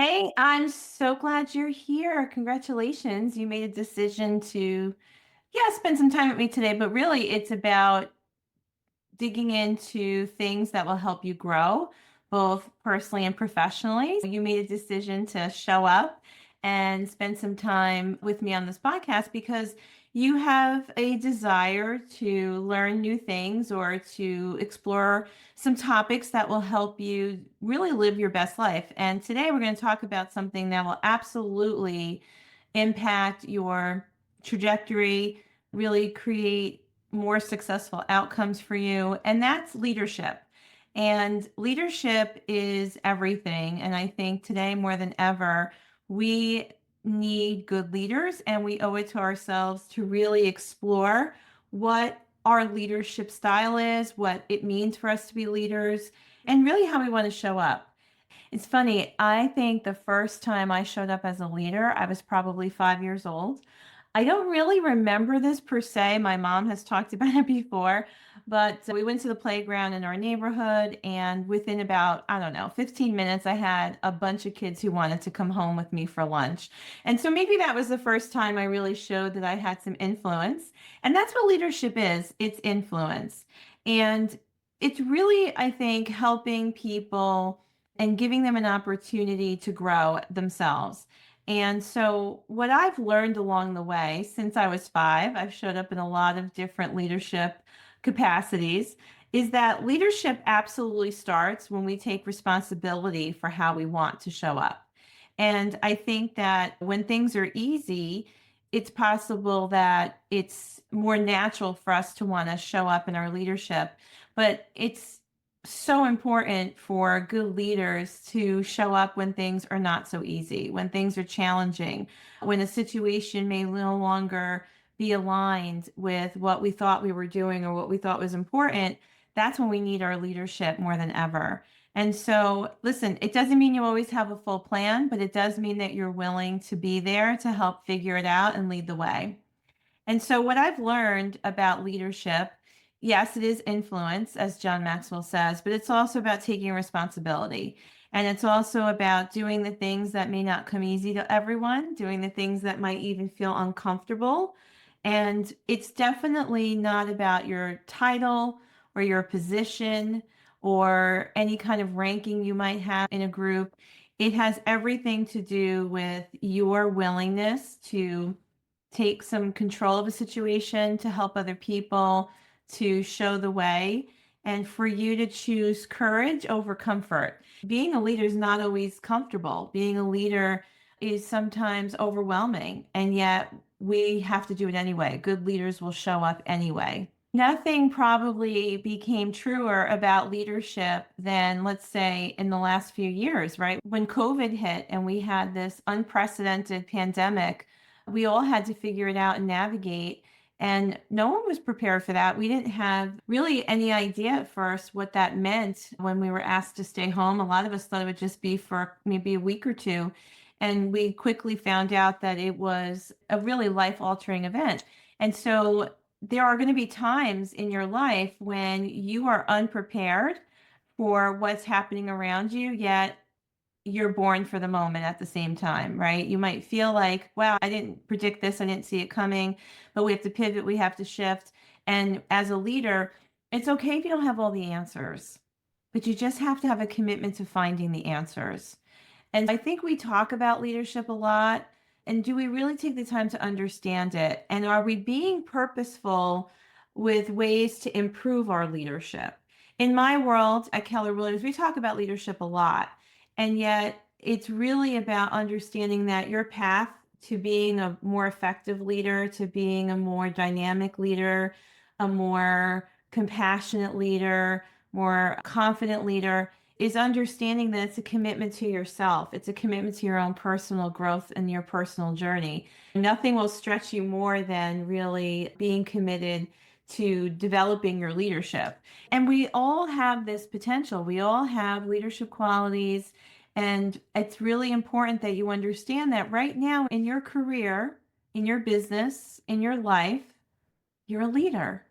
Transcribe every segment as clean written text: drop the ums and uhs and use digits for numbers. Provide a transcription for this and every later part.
Hey, I'm so glad you're here. Congratulations. You made a decision to, spend some time with me today, but really it's about digging into things that will help you grow, both personally and professionally. You made a decision to show up and spend some time with me on this podcast because you have a desire to learn new things or to explore some topics that will help you really live your best life. And today we're going to talk about something that will absolutely impact your trajectory, really create more successful outcomes for you, and that's leadership. And leadership is everything. And I think today more than ever, we need good leaders, and we owe it to ourselves to really explore what our leadership style is, what it means for us to be leaders, and really how we want to show up. It's funny. I think the first time I showed up as a leader, I was probably 5 years old. I don't really remember this per se. My mom has talked about it before, but we went to the playground in our neighborhood, and within about, I don't know, 15 minutes, I had a bunch of kids who wanted to come home with me for lunch. And so maybe that was the first time I really showed that I had some influence. And that's what leadership is, it's influence. And it's really, I think, helping people and giving them an opportunity to grow themselves. And so, what I've learned along the way since I was five, I've showed up in a lot of different leadership capacities, is that leadership absolutely starts when we take responsibility for how we want to show up. And I think that when things are easy, it's possible that it's more natural for us to want to show up in our leadership. But it's so important for good leaders to show up when things are not so easy, when things are challenging, when a situation may no longer be aligned with what we thought we were doing or what we thought was important. That's when we need our leadership more than ever. And so, listen, it doesn't mean you always have a full plan, but it does mean that you're willing to be there to help figure it out and lead the way. And so, what I've learned about leadership, yes, it is influence, as John Maxwell says, but it's also about taking responsibility. And it's also about doing the things that may not come easy to everyone, doing the things that might even feel uncomfortable. And it's definitely not about your title or your position or any kind of ranking you might have in a group. It has everything to do with your willingness to take some control of a situation, to help other people, to show the way, and for you to choose courage over comfort. Being a leader is not always comfortable. Being a leader is sometimes overwhelming, and yet we have to do it anyway. Good leaders will show up anyway. Nothing probably became truer about leadership than, let's say, in the last few years, right? When COVID hit and we had this unprecedented pandemic, we all had to figure it out and navigate. And no one was prepared for that. We didn't have really any idea at first what that meant when we were asked to stay home. A lot of us thought it would just be for maybe a week or two. And we quickly found out that it was a really life-altering event. And so there are going to be times in your life when you are unprepared for what's happening around you, yet you're born for the moment at the same time, right? You might feel like, wow, I didn't predict this, I didn't see it coming, but we have to pivot, we have to shift. And as a leader, it's okay if you don't have all the answers, but you just have to have a commitment to finding the answers. And I think we talk about leadership a lot. And do we really take the time to understand it? And are we being purposeful with ways to improve our leadership? In my world at Keller Williams, we talk about leadership a lot. And yet it's really about understanding that your path to being a more effective leader, to being a more dynamic leader, a more compassionate leader, more confident leader is understanding that it's a commitment to yourself. It's a commitment to your own personal growth and your personal journey. Nothing will stretch you more than really being committed to developing your leadership. And we all have this potential. We all have leadership qualities. And it's really important that you understand that right now in your career, in your business, in your life, you're a leader.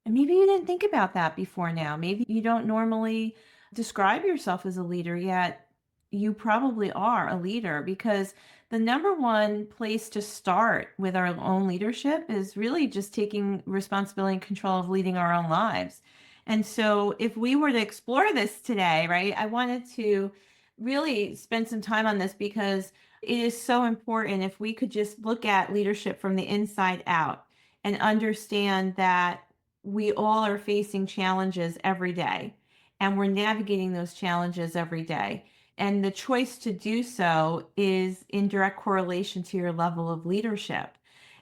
And maybe you didn't think about that before now. Maybe you don't normally describe yourself as a leader yet. you probably are a leader, because the number one place to start with our own leadership is really just taking responsibility and control of leading our own lives. And so, if we were to explore this today, right, I wanted to really spend some time on this because it is so important if we could just look at leadership from the inside out and understand that we all are facing challenges every day and we're navigating those challenges every day. And the choice to do so is in direct correlation to your level of leadership.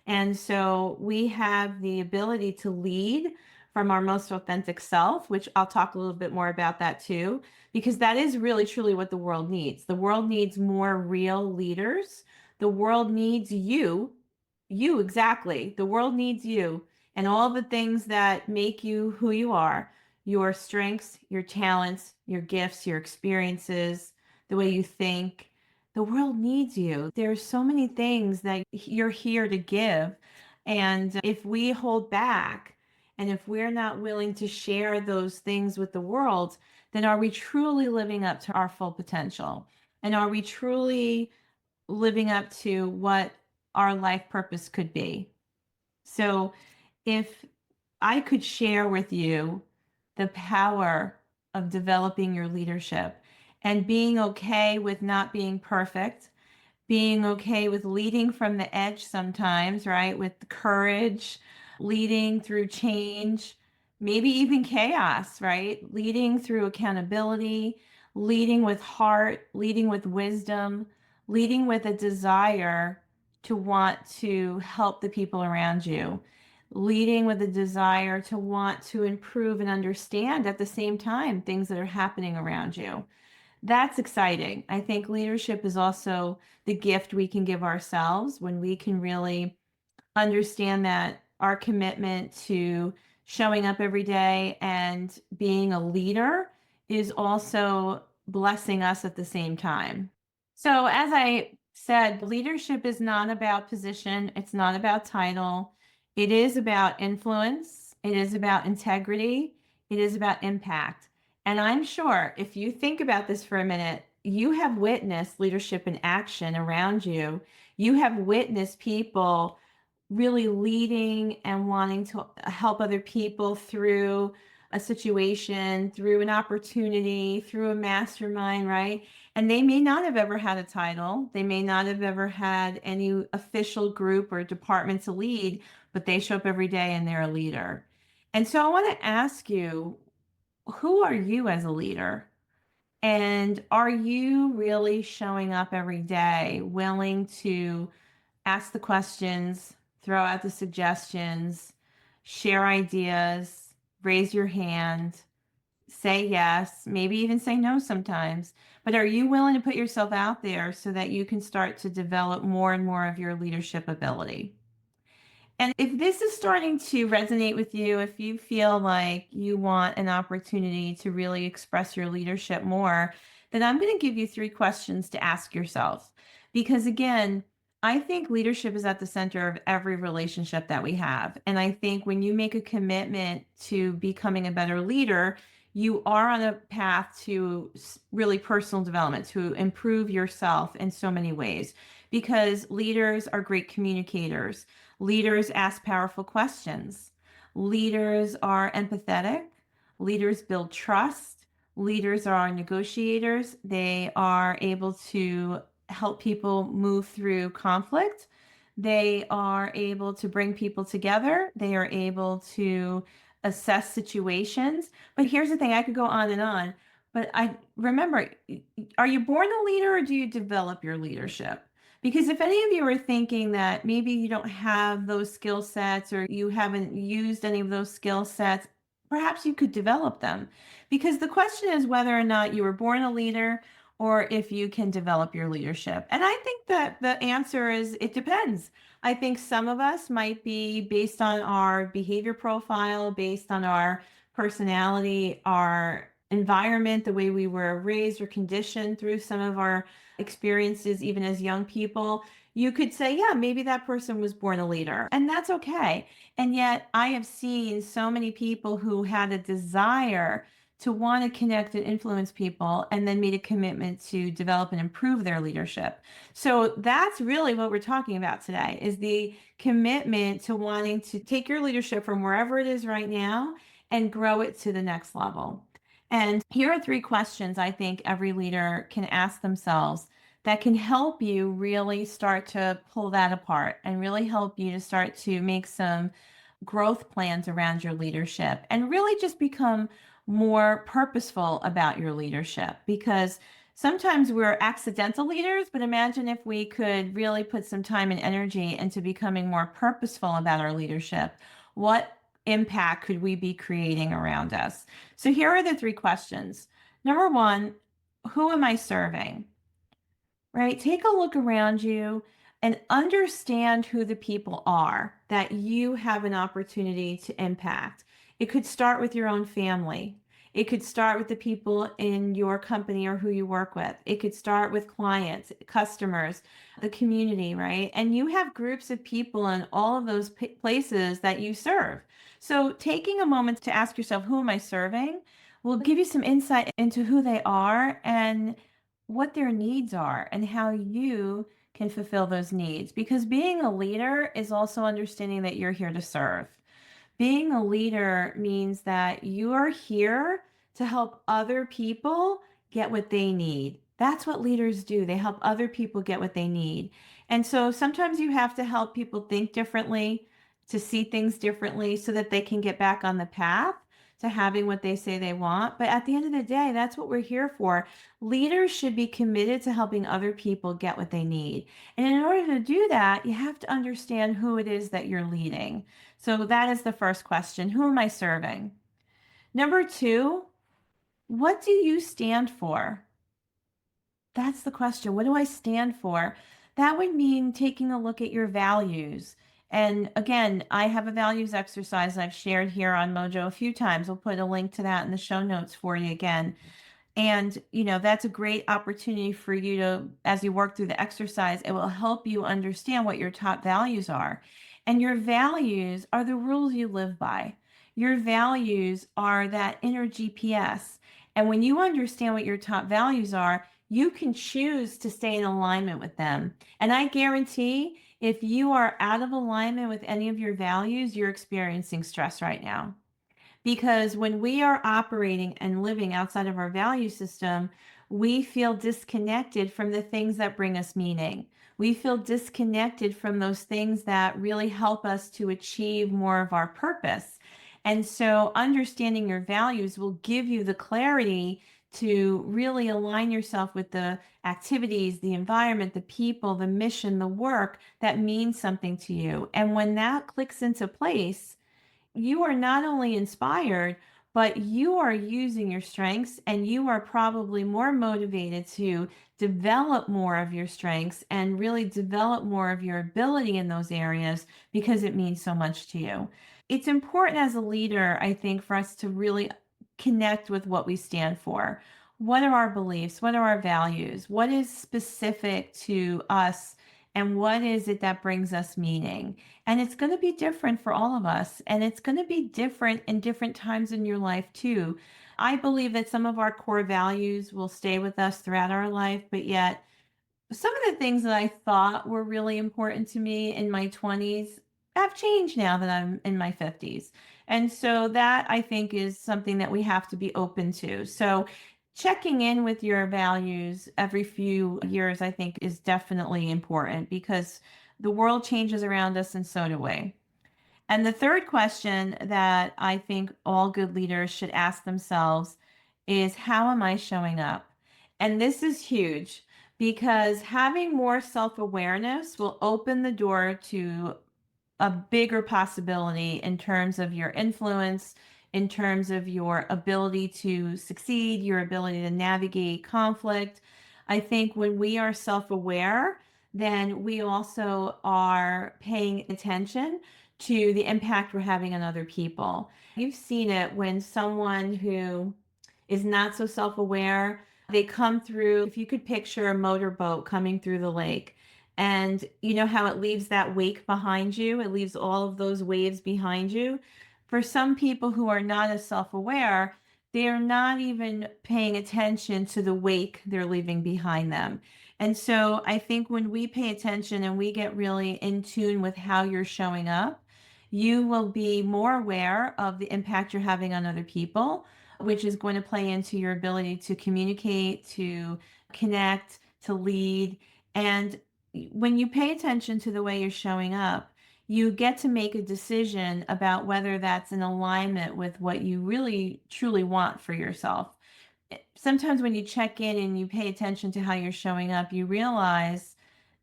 And so we have the ability to lead from our most authentic self, which I'll talk a little bit more about that too, because that is really truly what the world needs. The world needs more real leaders. The world needs you, you exactly. The world needs you and all the things that make you who you are, your strengths, your talents, your gifts, your experiences, the way you think. The world needs you. There's so many things that you're here to give. And if we hold back and if we're not willing to share those things with the world, then are we truly living up to our full potential? And are we truly living up to what our life purpose could be? So, if I could share with you the power of developing your leadership and being okay with not being perfect, being okay with leading from the edge sometimes, right? With courage, leading through change, maybe even chaos, right? Leading through accountability, leading with heart, leading with wisdom, leading with a desire to want to help the people around you, leading with a desire to want to improve and understand at the same time things that are happening around you. That's exciting. I think leadership is also the gift we can give ourselves when we can really understand that our commitment to showing up every day and being a leader is also blessing us at the same time. So, as I said, leadership is not about position, it's not about title. It is about influence, it is about integrity, it is about impact. And I'm sure if you think about this for a minute, you have witnessed leadership in action around you. You have witnessed people really leading and wanting to help other people through a situation, through an opportunity, through a mastermind, right? And they may not have ever had a title. They may not have ever had any official group or department to lead, but they show up every day and they're a leader. And so I want to ask you, who are you as a leader? And are you really showing up every day, willing to ask the questions, throw out the suggestions, share ideas, raise your hand, say yes, maybe even say no sometimes. But are you willing to put yourself out there so that you can start to develop more and more of your leadership ability? And if this is starting to resonate with you, if you feel like you want an opportunity to really express your leadership more, then I'm going to give you three questions to ask yourself. Because again, I think leadership is at the center of every relationship that we have. And I think when you make a commitment to becoming a better leader, you are on a path to really personal development, to improve yourself in so many ways. Because leaders are great communicators. Leaders ask powerful questions. Leaders are empathetic. Leaders build trust. Leaders are negotiators. They are able to help people move through conflict. They are able to bring people together. They are able to assess situations. But here's the thing, I could go on and on. But I remember, are you born a leader or do you develop your leadership? Because if any of you are thinking that maybe you don't have those skill sets or you haven't used any of those skill sets, perhaps you could develop them. Because the question is whether or not you were born a leader or if you can develop your leadership. And I think that the answer is it depends. I think some of us might be based on our behavior profile, based on our personality, our environment, the way we were raised or conditioned through some of our experiences, even as young people, you could say, yeah, maybe that person was born a leader, and that's okay. And yet, I have seen so many people who had a desire to want to connect and influence people, and then made a commitment to develop and improve their leadership. So that's really what we're talking about today, is the commitment to wanting to take your leadership from wherever it is right now and grow it to the next level. And here are three questions I think every leader can ask themselves that can help you really start to pull that apart and really help you to start to make some growth plans around your leadership and really just become more purposeful about your leadership. Because sometimes we're accidental leaders, but imagine if we could really put some time and energy into becoming more purposeful about our leadership. What impact could we be creating around us? So here are the three questions. Number one, who am I serving? Right? Take a look around you and understand who the people are that you have an opportunity to impact. It could start with your own family. It could start with the people in your company or who you work with. It could start with clients, customers, the community, right? And you have groups of people in all of those places that you serve. So taking a moment to ask yourself, who am I serving? Will give you some insight into who they are and what their needs are and how you can fulfill those needs. Because being a leader is also understanding that you're here to serve. Being a leader means that you are here to help other people get what they need. That's what leaders do. They help other people get what they need. And so sometimes you have to help people think differently, to see things differently so that they can get back on the path to having what they say they want. But at the end of the day, that's what we're here for. Leaders should be committed to helping other people get what they need. And in order to do that, you have to understand who it is that you're leading. So that is the first question. Who am I serving? Number two, what do you stand for? That's the question. What do I stand for? That would mean taking a look at your values. And again, I have a values exercise I've shared here on Mojo a few times. We'll put a link to that in the show notes for you again. And, that's a great opportunity for you to, as you work through the exercise, it will help you understand what your top values are. And your values are the rules you live by. Your values are that inner GPS. And when you understand what your top values are, you can choose to stay in alignment with them. And I guarantee if you are out of alignment with any of your values, you're experiencing stress right now. Because when we are operating and living outside of our value system, we feel disconnected from the things that bring us meaning. We feel disconnected from those things that really help us to achieve more of our purpose. And so understanding your values will give you the clarity to really align yourself with the activities, the environment, the people, the mission, the work that means something to you. And when that clicks into place, you are not only inspired, but you are using your strengths and you are probably more motivated to develop more of your strengths and really develop more of your ability in those areas because it means so much to you. It's important as a leader, I think, for us to really connect with what we stand for. What are our beliefs? What are our values? What is specific to us? And what is it that brings us meaning? And it's going to be different for all of us. And it's going to be different in different times in your life, too. I believe that some of our core values will stay with us throughout our life, but yet some of the things that I thought were really important to me in my 20s have changed now that I'm in my 50s. And so that I think is something that we have to be open to. So checking in with your values every few years, I think, is definitely important because the world changes around us and so do we. And the third question that I think all good leaders should ask themselves is, how am I showing up? And this is huge because having more self awareness will open the door to a bigger possibility in terms of your influence, in terms of your ability to succeed, your ability to navigate conflict. I think when we are self aware, then we also are paying attention to the impact we're having on other people. You've seen it when someone who is not so self aware, they come through, if you could picture a motorboat coming through the lake, and you know how it leaves that wake behind you, it leaves all of those waves behind you. For some people who are not as self aware, they're not even paying attention to the wake they're leaving behind them. And so I think when we pay attention and we get really in tune with how you're showing up, you will be more aware of the impact you're having on other people, which is going to play into your ability to communicate, to connect, to lead. And when you pay attention to the way you're showing up, you get to make a decision about whether that's in alignment with what you really truly want for yourself. Sometimes when you check in and you pay attention to how you're showing up, you realize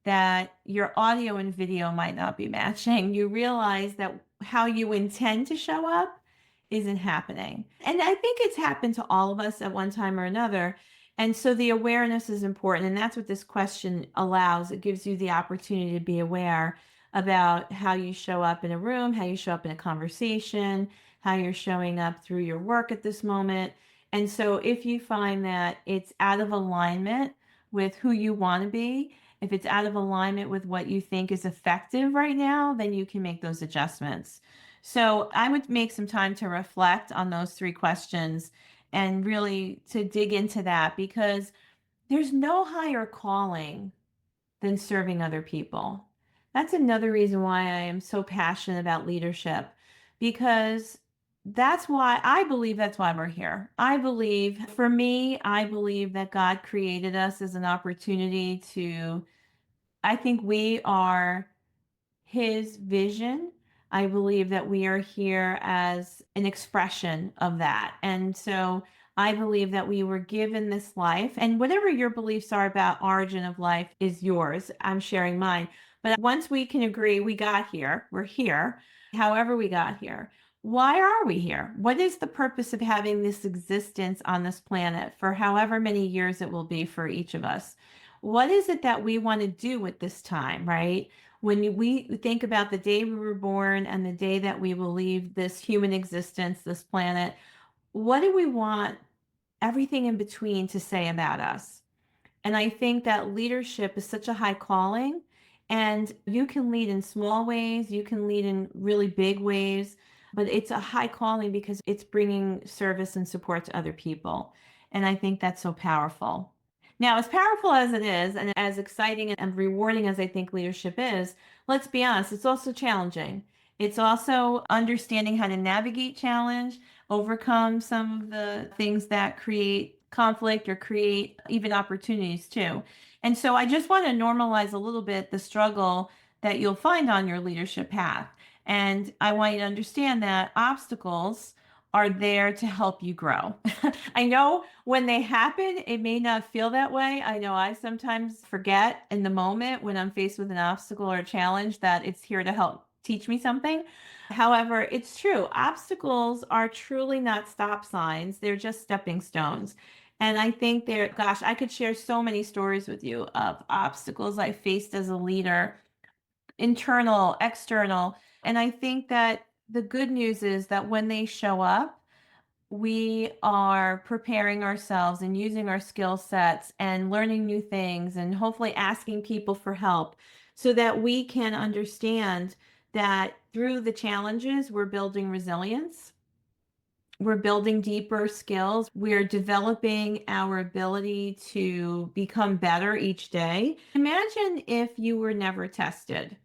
that your audio and video might not be matching. You realize that how you intend to show up isn't happening. And I think it's happened to all of us at one time or another. And so the awareness is important. And that's what this question allows. It gives you the opportunity to be aware about how you show up in a room, how you show up in a conversation, how you're showing up through your work at this moment. And so if you find that it's out of alignment with who you want to be, if it's out of alignment with what you think is effective right now, then you can make those adjustments. So I would make some time to reflect on those three questions and really to dig into that, because there's no higher calling than serving other people. That's another reason why I am so passionate about leadership, because that's why we're here. I believe, for me, I believe that God created us as an opportunity to, I think we are his vision. I believe that we are here as an expression of that. And so I believe that we were given this life, and whatever your beliefs are about origin of life is yours. I'm sharing mine. But once we can agree we got here, we're here, however we got here. Why are we here? What is the purpose of having this existence on this planet for however many years it will be for each of us? What is it that we want to do with this time, right? When we think about the day we were born and the day that we will leave this human existence, this planet, what do we want everything in between to say about us? And I think that leadership is such a high calling, and you can lead in small ways, you can lead in really big ways, but it's a high calling because it's bringing service and support to other people. And I think that's so powerful. Now, as powerful as it is, and as exciting and rewarding as I think leadership is, let's be honest, it's also challenging. It's also understanding how to navigate challenge, overcome some of the things that create conflict or create even opportunities too. And so I just want to normalize a little bit the struggle that you'll find on your leadership path. And I want you to understand that obstacles are there to help you grow. I know when they happen, it may not feel that way. I know I sometimes forget in the moment when I'm faced with an obstacle or a challenge that it's here to help teach me something. However, it's true. Obstacles are truly not stop signs. They're just stepping stones. And I think gosh, I could share so many stories with you of obstacles I faced as a leader, internal, external. And I think that the good news is that when they show up, we are preparing ourselves and using our skill sets and learning new things and hopefully asking people for help so that we can understand that through the challenges, we're building resilience. We're building deeper skills. We're developing our ability to become better each day. Imagine if you were never tested.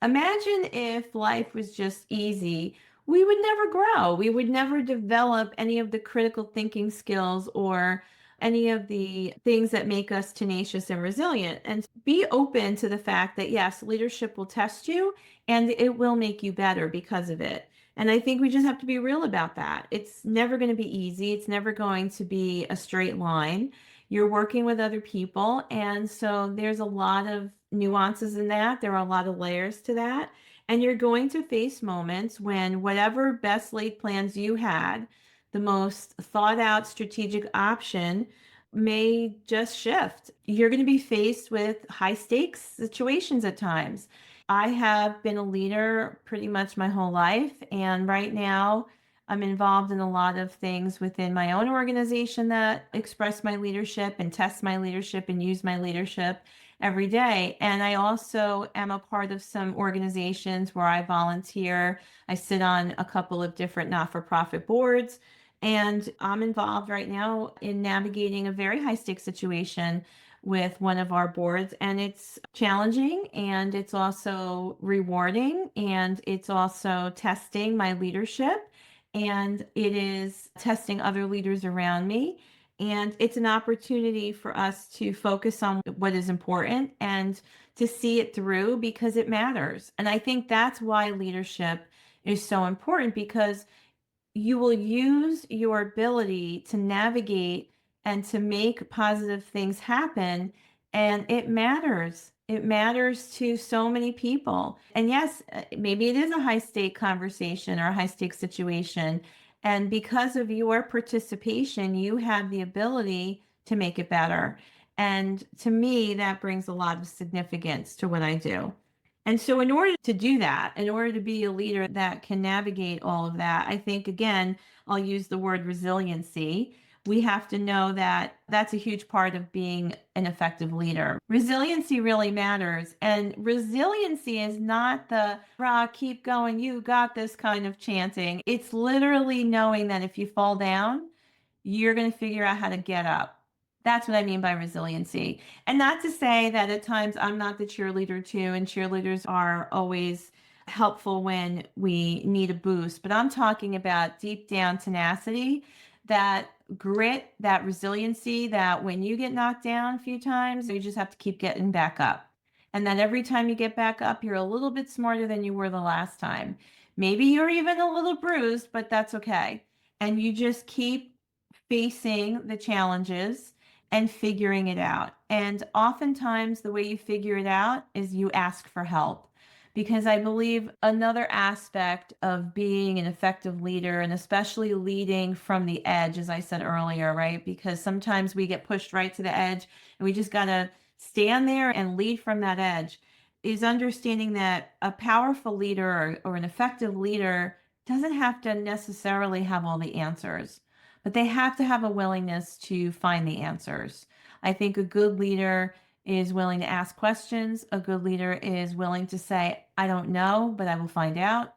Imagine if life was just easy. We would never grow. We would never develop any of the critical thinking skills or any of the things that make us tenacious and resilient. And be open to the fact that, yes, leadership will test you and it will make you better because of it. And I think we just have to be real about that. It's never going to be easy. It's never going to be a straight line. You're working with other people. And so there's a lot of nuances in that. There are a lot of layers to that. And you're going to face moments when whatever best laid plans you had, the most thought out strategic option may just shift. You're going to be faced with high stakes situations at times. I have been a leader pretty much my whole life. And right now, I'm involved in a lot of things within my own organization that express my leadership and test my leadership and use my leadership every day. And I also am a part of some organizations where I volunteer. I sit on a couple of different not-for-profit boards. And I'm involved right now in navigating a very high stakes situation with one of our boards. And it's challenging and it's also rewarding and it's also testing my leadership and it is testing other leaders around me. And it's an opportunity for us to focus on what is important and to see it through because it matters. And I think that's why leadership is so important because you will use your ability to navigate and to make positive things happen. And it matters. It matters to so many people. And yes, maybe it is a high stake conversation or a high stake situation. And because of your participation, you have the ability to make it better. And to me, that brings a lot of significance to what I do. And so, in order to do that, in order to be a leader that can navigate all of that, I think, again, I'll use the word resiliency. We have to know that that's a huge part of being an effective leader. Resiliency really matters. And resiliency is not the rah, keep going, you got this kind of chanting. It's literally knowing that if you fall down, you're going to figure out how to get up. That's what I mean by resiliency. And not to say that at times I'm not the cheerleader too, and cheerleaders are always helpful when we need a boost. But I'm talking about deep down tenacity, that grit, that resiliency, that when you get knocked down a few times, you just have to keep getting back up. And that every time you get back up, you're a little bit smarter than you were the last time. Maybe you're even a little bruised, but that's okay. And you just keep facing the challenges and figuring it out. And oftentimes, the way you figure it out is you ask for help. Because I believe another aspect of being an effective leader, and especially leading from the edge, as I said earlier, right? Because sometimes we get pushed right to the edge and we just got to stand there and lead from that edge, is understanding that a powerful leader or an effective leader doesn't have to necessarily have all the answers, but they have to have a willingness to find the answers. I think a good leader is willing to ask questions. A good leader is willing to say, I don't know, but I will find out.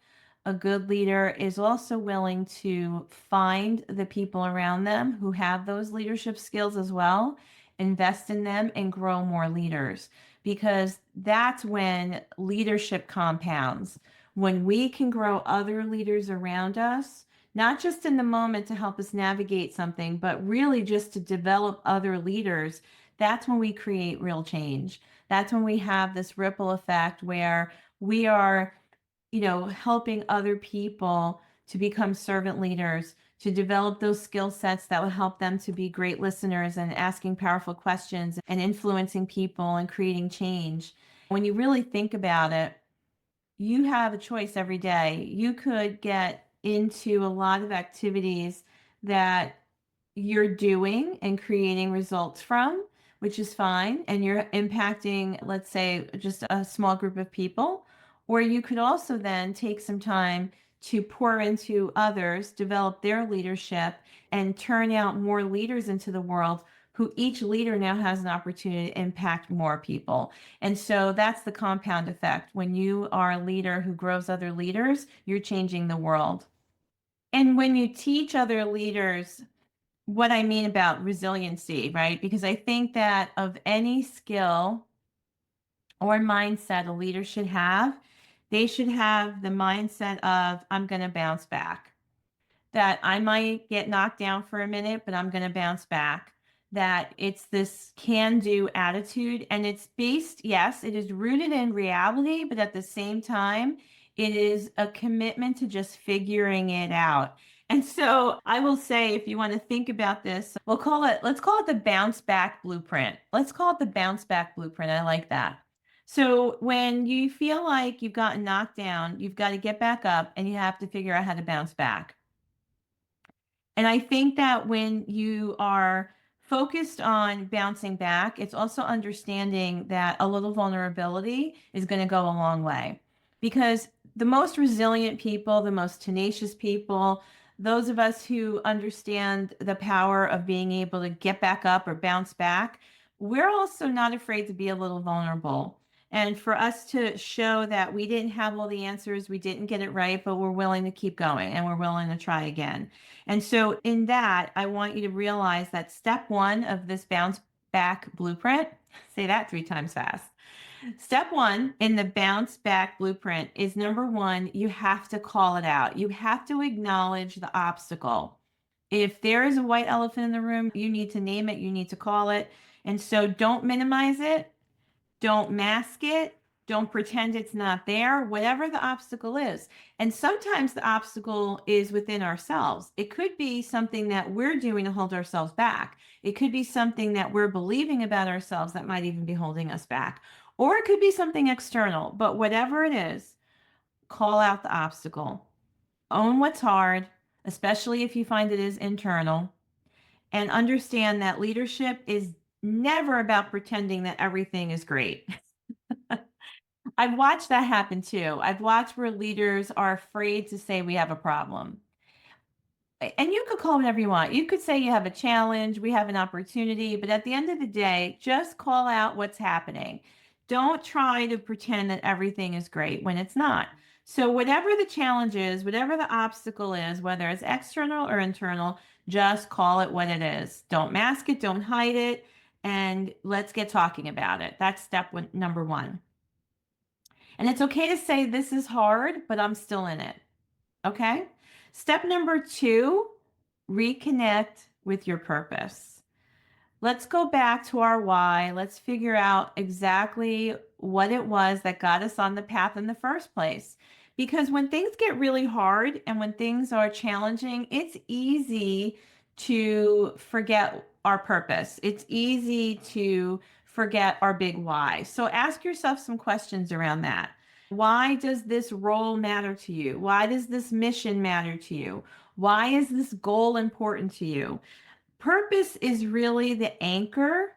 A good leader is also willing to find the people around them who have those leadership skills as well, invest in them, and grow more leaders. Because that's when leadership compounds. When we can grow other leaders around us, not just in the moment to help us navigate something, but really just to develop other leaders, that's when we create real change. That's when we have this ripple effect where we are, helping other people to become servant leaders, to develop those skill sets that will help them to be great listeners and asking powerful questions and influencing people and creating change. When you really think about it, you have a choice every day. You could get into a lot of activities that you're doing and creating results from, which is fine, and you're impacting, let's say, just a small group of people. Or you could also then take some time to pour into others, develop their leadership, and turn out more leaders into the world who each leader now has an opportunity to impact more people. And so that's the compound effect. When you are a leader who grows other leaders, you're changing the world. And when you teach other leaders what I mean about resiliency, right? Because I think that of any skill or mindset a leader should have, they should have the mindset of, I'm going to bounce back. That I might get knocked down for a minute, but I'm going to bounce back. That it's this can do attitude. And it's based, yes, it is rooted in reality, but at the same time, it is a commitment to just figuring it out. And so I will say, if you want to think about this, let's call it the bounce back blueprint. Let's call it the bounce back blueprint. I like that. So when you feel like you've gotten knocked down, you've got to get back up and you have to figure out how to bounce back. And I think that when you are focused on bouncing back, it's also understanding that a little vulnerability is going to go a long way. Because the most resilient people, the most tenacious people, those of us who understand the power of being able to get back up or bounce back, we're also not afraid to be a little vulnerable. And for us to show that we didn't have all the answers, we didn't get it right, but we're willing to keep going and we're willing to try again. And so, in that, I want you to realize that step one of this bounce back blueprint, say that 3 times fast. Step one in the bounce back blueprint is number one, you have to call it out. You have to acknowledge the obstacle. If there is a white elephant in the room, you need to name it, you need to call it. And so don't minimize it, don't mask it. Don't pretend it's not there, whatever the obstacle is. And sometimes the obstacle is within ourselves. It could be something that we're doing to hold ourselves back. It could be something that we're believing about ourselves that might even be holding us back. Or it could be something external. But whatever it is, call out the obstacle. Own what's hard, especially if you find it is internal. And understand that leadership is never about pretending that everything is great. I've watched that happen too. I've watched where leaders are afraid to say we have a problem. And you could call it whatever you want. You could say you have a challenge, we have an opportunity, but at the end of the day, just call out what's happening. Don't try to pretend that everything is great when it's not. So, whatever the challenge is, whatever the obstacle is, whether it's external or internal, just call it what it is. Don't mask it, don't hide it, and let's get talking about it. That's step number one. And it's okay to say this is hard, but I'm still in it. Okay. Step number two, reconnect with your purpose. Let's go back to our why. Let's figure out exactly what it was that got us on the path in the first place. Because when things get really hard and when things are challenging, it's easy to forget our purpose. It's easy to forget our big why. So ask yourself some questions around that. Why does this role matter to you? Why does this mission matter to you? Why is this goal important to you? Purpose is really the anchor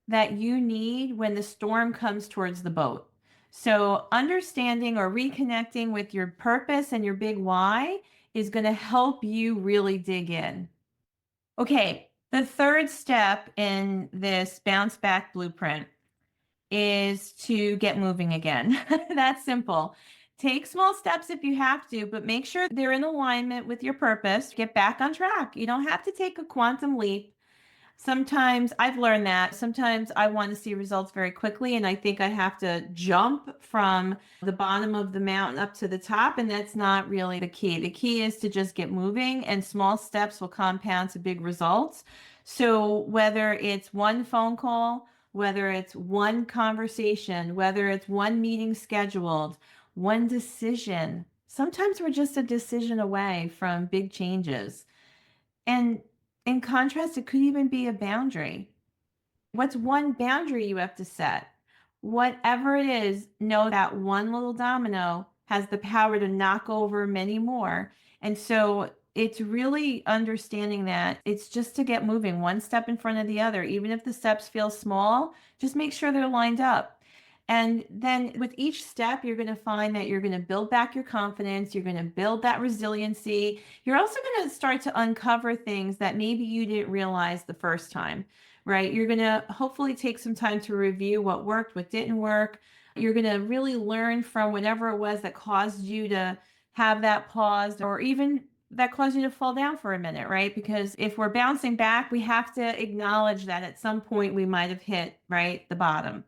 that you need when the storm comes towards the boat. So, understanding or reconnecting with your purpose and your big why is going to help you really dig in. Okay, the third step in this bounce back blueprint is to get moving again. That's simple. Take small steps if you have to, but make sure they're in alignment with your purpose. Get back on track. You don't have to take a quantum leap. Sometimes I've learned that sometimes I want to see results very quickly, and I think I have to jump from the bottom of the mountain up to the top, and that's not really the key. The key is to just get moving, and small steps will compound to big results. So, whether it's one phone call, whether it's one conversation, whether it's one meeting scheduled, one decision, sometimes we're just a decision away from big changes. And in contrast, it could even be a boundary. What's one boundary you have to set? Whatever it is, know that one little domino has the power to knock over many more. And so it's really understanding that it's just to get moving one step in front of the other. Even if the steps feel small, just make sure they're lined up. And then with each step, you're going to find that you're going to build back your confidence. You're going to build that resiliency. You're also going to start to uncover things that maybe you didn't realize the first time, right? You're going to hopefully take some time to review what worked, what didn't work. You're going to really learn from whatever it was that caused you to have that pause or even that caused you to fall down for a minute, right? Because if we're bouncing back, we have to acknowledge that at some point we might have hit, right, the bottom.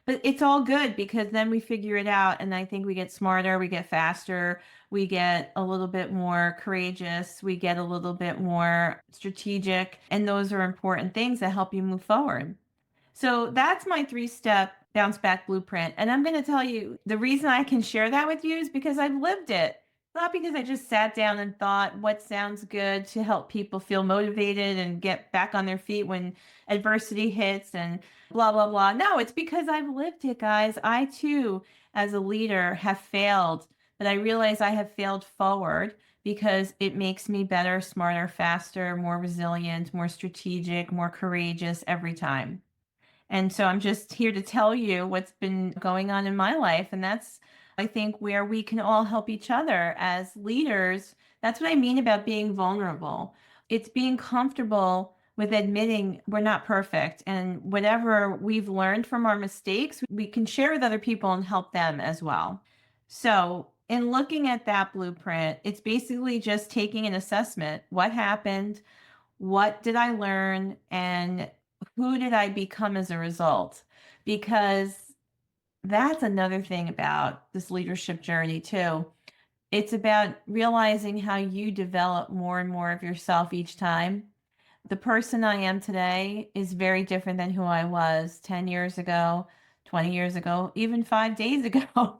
But it's all good because then we figure it out. And I think we get smarter, we get faster, we get a little bit more courageous, we get a little bit more strategic. And those are important things that help you move forward. So that's my 3 step bounce back blueprint. And I'm going to tell you the reason I can share that with you is because I've lived it. Not because I just sat down and thought what sounds good to help people feel motivated and get back on their feet when adversity hits and blah, blah, blah. No, it's because I've lived it, guys. I too, as a leader, have failed, but I realize I have failed forward because it makes me better, smarter, faster, more resilient, more strategic, more courageous every time. And so I'm just here to tell you what's been going on in my life. And that's, I think, where we can all help each other as leaders. That's what I mean about being vulnerable. It's being comfortable with admitting we're not perfect. And whatever we've learned from our mistakes, we can share with other people and help them as well. So, in looking at that blueprint, it's basically just taking an assessment. What happened? What did I learn? And who did I become as a result? Because that's another thing about this leadership journey, too. It's about realizing how you develop more and more of yourself each time. The person I am today is very different than who I was 10 years ago, 20 years ago, even 5 days ago.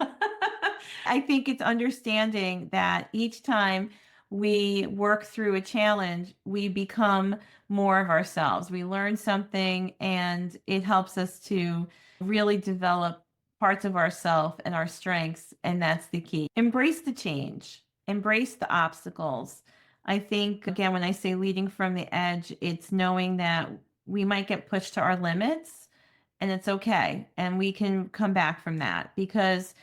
I think it's understanding that each time we work through a challenge, we become more of ourselves. We learn something and it helps us to really develop parts of ourselves and our strengths. And that's the key. Embrace the change, embrace the obstacles. I think, again, when I say leading from the edge, it's knowing that we might get pushed to our limits and it's okay. And we can come back from that because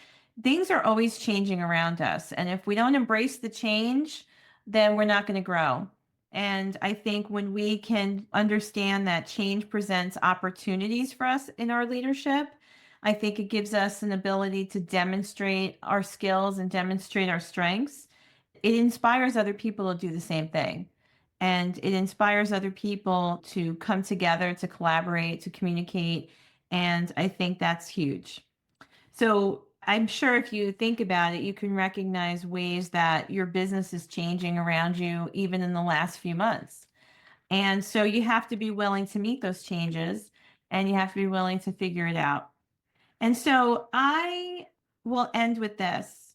things are always changing around us. And if we don't embrace the change, then we're not going to grow. And I think when we can understand that change presents opportunities for us in our leadership, I think it gives us an ability to demonstrate our skills and demonstrate our strengths. It inspires other people to do the same thing. And it inspires other people to come together, to collaborate, to communicate. And I think that's huge. So I'm sure if you think about it, you can recognize ways that your business is changing around you, even in the last few months. And so you have to be willing to meet those changes and you have to be willing to figure it out. And so I will end with this.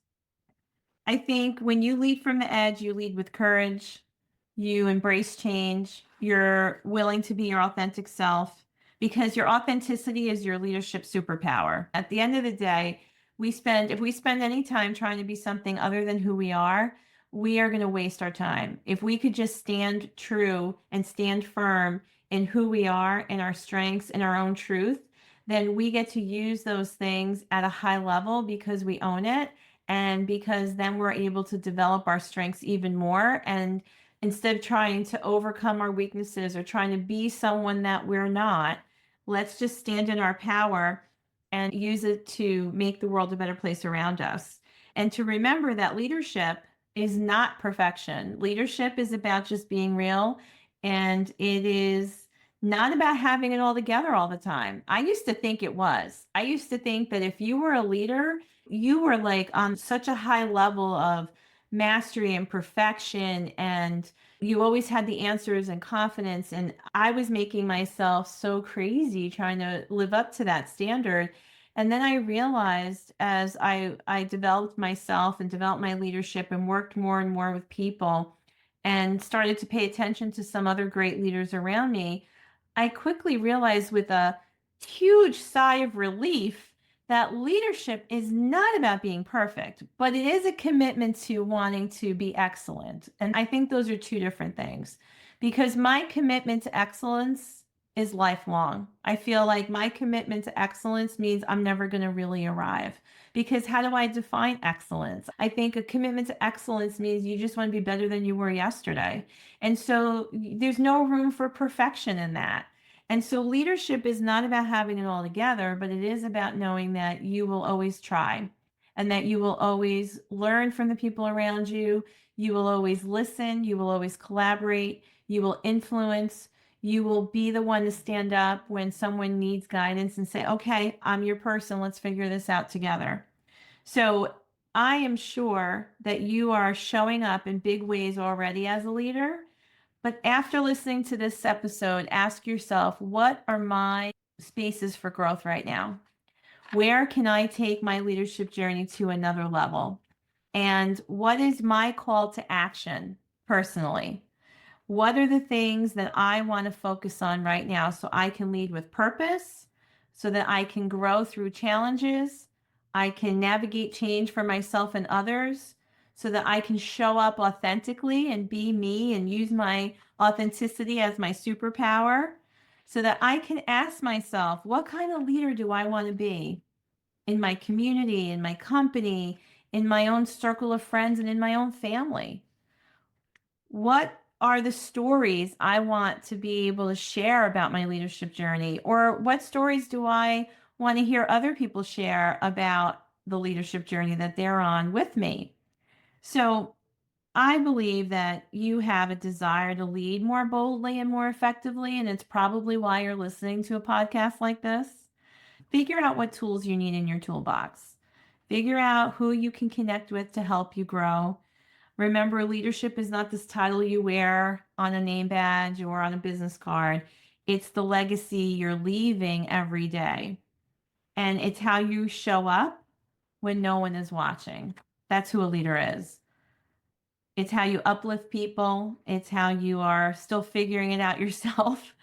I think when you lead from the edge, you lead with courage, you embrace change, you're willing to be your authentic self because your authenticity is your leadership superpower. At the end of the day, if we spend any time trying to be something other than who we are going to waste our time. If we could just stand true and stand firm in who we are, in our strengths, in our own truth, then we get to use those things at a high level because we own it and because then we're able to develop our strengths even more. And instead of trying to overcome our weaknesses or trying to be someone that we're not, let's just stand in our power and use it to make the world a better place around us. And to remember that leadership is not perfection. Leadership is about just being real, and it is not about having it all together all the time. I used to think it was. I used to think that if you were a leader, you were like on such a high level of mastery and perfection, and you always had the answers and confidence. And I was making myself so crazy trying to live up to that standard. And then I realized as I developed myself and developed my leadership and worked more and more with people and started to pay attention to some other great leaders around me, I quickly realized with a huge sigh of relief that leadership is not about being perfect, but it is a commitment to wanting to be excellent. And I think those are two different things because my commitment to excellence is lifelong. I feel like my commitment to excellence means I'm never going to really arrive because how do I define excellence? I think a commitment to excellence means you just want to be better than you were yesterday. And so there's no room for perfection in that. And so leadership is not about having it all together, but it is about knowing that you will always try and that you will always learn from the people around you. You will always listen. You will always collaborate. You will influence. You will be the one to stand up when someone needs guidance and say, okay, I'm your person. Let's figure this out together. So I am sure that you are showing up in big ways already as a leader. But after listening to this episode, ask yourself, what are my spaces for growth right now? Where can I take my leadership journey to another level? And what is my call to action personally? What are the things that I want to focus on right now so I can lead with purpose, so that I can grow through challenges, I can navigate change for myself and others, so that I can show up authentically and be me and use my authenticity as my superpower, so that I can ask myself, what kind of leader do I want to be in my community, in my company, in my own circle of friends, and in my own family? What are the stories I want to be able to share about my leadership journey? Or what stories do I want to hear other people share about the leadership journey that they're on with me? So I believe that you have a desire to lead more boldly and more effectively, and it's probably why you're listening to a podcast like this. Figure out what tools you need in your toolbox. Figure out who you can connect with to help you grow. Remember, leadership is not this title you wear on a name badge or on a business card. It's the legacy you're leaving every day. And it's how you show up when no one is watching. That's who a leader is. It's how you uplift people. It's how you are still figuring it out yourself.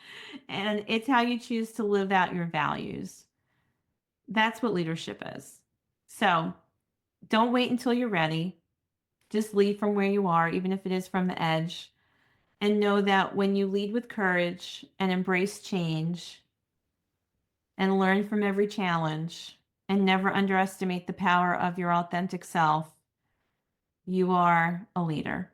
And it's how you choose to live out your values. That's what leadership is. So don't wait until you're ready. Just lead from where you are, even if it is from the edge. And know that when you lead with courage and embrace change and learn from every challenge and never underestimate the power of your authentic self, you are a leader.